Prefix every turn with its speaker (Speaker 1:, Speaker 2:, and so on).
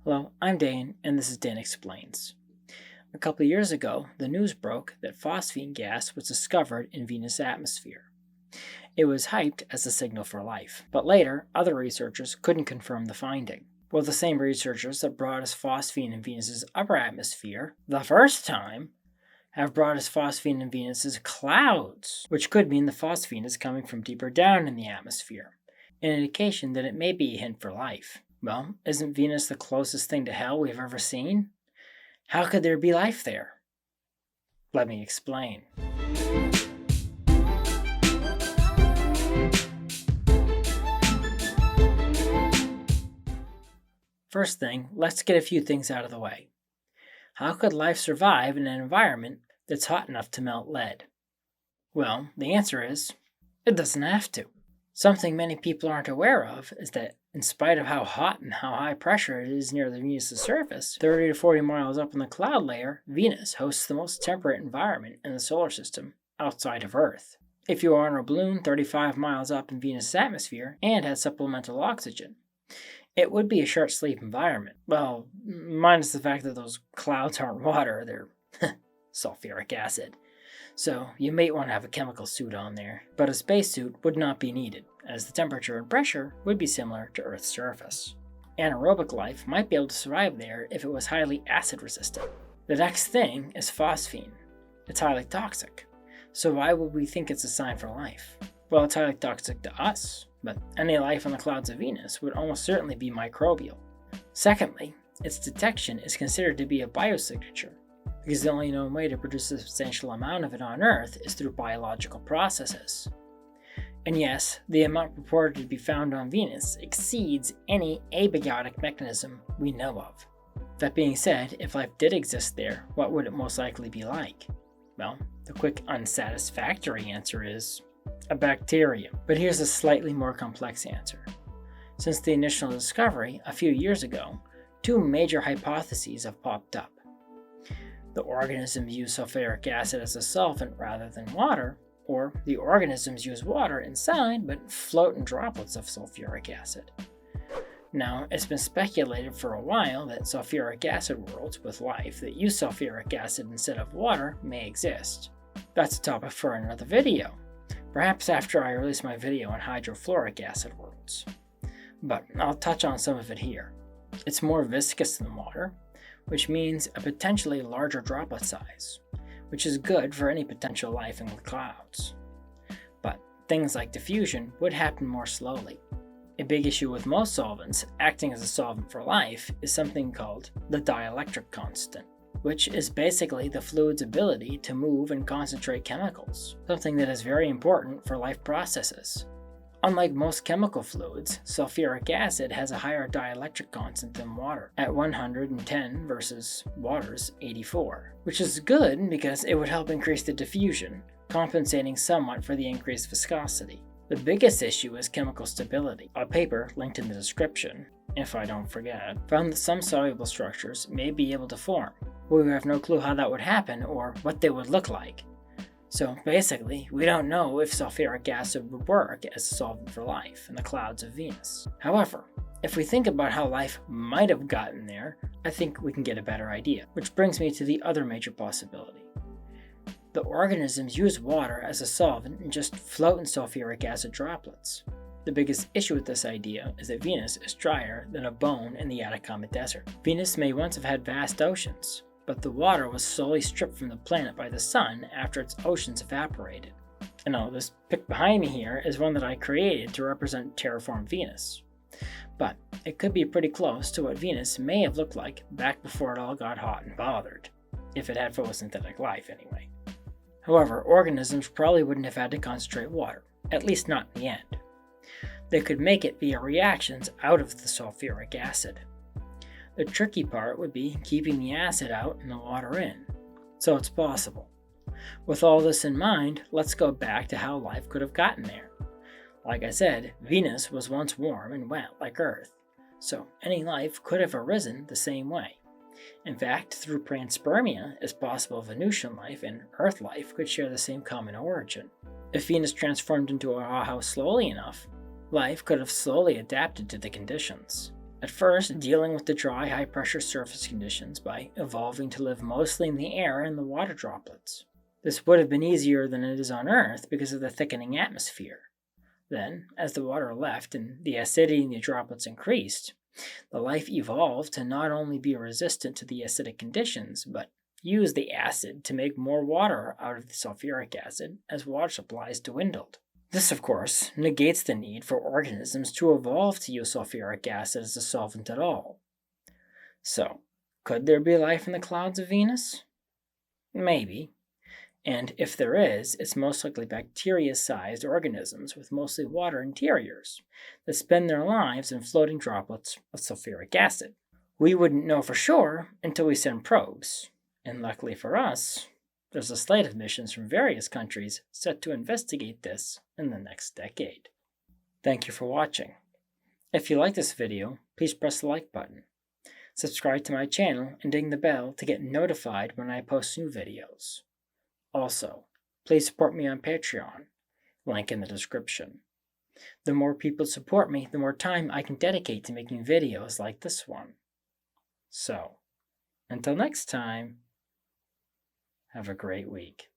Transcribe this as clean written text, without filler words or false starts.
Speaker 1: Hello, I'm Dane, and this is Dan Explains. A couple of years ago, the news broke that phosphine gas was discovered in Venus' atmosphere. It was hyped as a signal for life, but later, other researchers couldn't confirm the finding. Well, the same researchers that brought us phosphine in Venus' upper atmosphere the first time have brought us phosphine in Venus' clouds, which could mean the phosphine is coming from deeper down in the atmosphere, an indication that it may be a hint for life. Well, isn't Venus the closest thing to hell we've ever seen? How could there be life there? Let me explain. First thing, let's get a few things out of the way. How could life survive in an environment that's hot enough to melt lead? Well, the answer is, it doesn't have to. Something many people aren't aware of is that, in spite of how hot and how high pressure it is near the Venus' surface, 30 to 40 miles up in the cloud layer, Venus hosts the most temperate environment in the solar system outside of Earth. If you are on a balloon 35 miles up in Venus' atmosphere and had supplemental oxygen, it would be a short sleep environment. Well, minus the fact that those clouds aren't water, they're sulfuric acid. So you may want to have a chemical suit on there, but a spacesuit would not be needed, as the temperature and pressure would be similar to Earth's surface. Anaerobic life might be able to survive there if it was highly acid resistant. The next thing is phosphine. It's highly toxic. So why would we think it's a sign for life? Well, it's highly toxic to us, but any life on the clouds of Venus would almost certainly be microbial. Secondly, its detection is considered to be a biosignature, because the only known way to produce a substantial amount of it on Earth is through biological processes. And yes, the amount purported to be found on Venus exceeds any abiotic mechanism we know of. That being said, if life did exist there, what would it most likely be like? Well, the quick, unsatisfactory answer is a bacterium. But here's a slightly more complex answer. Since the initial discovery, a few years ago, two major hypotheses have popped up. The organisms use sulfuric acid as a solvent rather than water, or the organisms use water inside but float in droplets of sulfuric acid. Now, it's been speculated for a while that sulfuric acid worlds with life that use sulfuric acid instead of water may exist. That's a topic for another video, perhaps after I release my video on hydrofluoric acid worlds. But I'll touch on some of it here. It's more viscous than water, which means a potentially larger droplet size, which is good for any potential life in the clouds. But things like diffusion would happen more slowly. A big issue with most solvents acting as a solvent for life is something called the dielectric constant, which is basically the fluid's ability to move and concentrate chemicals, something that is very important for life processes. Unlike most chemical fluids, sulfuric acid has a higher dielectric constant than water, at 110 versus water's 84, which is good because it would help increase the diffusion, compensating somewhat for the increased viscosity. The biggest issue is chemical stability. A paper linked in the description, if I don't forget, found that some soluble structures may be able to form. We have no clue how that would happen or what they would look like. So basically, we don't know if sulfuric acid would work as a solvent for life in the clouds of Venus. However, if we think about how life might have gotten there, I think we can get a better idea. Which brings me to the other major possibility. The organisms use water as a solvent and just float in sulfuric acid droplets. The biggest issue with this idea is that Venus is drier than a bone in the Atacama Desert. Venus may once have had vast oceans, but the water was slowly stripped from the planet by the sun after its oceans evaporated. And now this pic behind me here is one that I created to represent terraformed Venus. But it could be pretty close to what Venus may have looked like back before it all got hot and bothered, if it had photosynthetic life anyway. However, organisms probably wouldn't have had to concentrate water, at least not in the end. They could make it via reactions out of the sulfuric acid. The tricky part would be keeping the acid out and the water in, so it's possible. With all this in mind, let's go back to how life could have gotten there. Like I said, Venus was once warm and wet like Earth, so any life could have arisen the same way. In fact, through panspermia, it's possible Venusian life and Earth life could share the same common origin. If Venus transformed into a hot house slowly enough, life could have slowly adapted to the conditions. At first, dealing with the dry, high-pressure surface conditions by evolving to live mostly in the air and the water droplets. This would have been easier than it is on Earth because of the thickening atmosphere. Then, as the water left and the acidity in the droplets increased, the life evolved to not only be resistant to the acidic conditions, but use the acid to make more water out of the sulfuric acid as water supplies dwindled. This, of course, negates the need for organisms to evolve to use sulfuric acid as a solvent at all. So, could there be life in the clouds of Venus? Maybe. And if there is, it's most likely bacteria-sized organisms with mostly water interiors that spend their lives in floating droplets of sulfuric acid. We wouldn't know for sure until we send probes, and luckily for us, there's a slate of missions from various countries set to investigate this in the next decade. Thank you for watching. If you like this video, please press the like button. Subscribe to my channel and ding the bell to get notified when I post new videos. Also, please support me on Patreon, link in the description. The more people support me, the more time I can dedicate to making videos like this one. So, until next time, have a great week.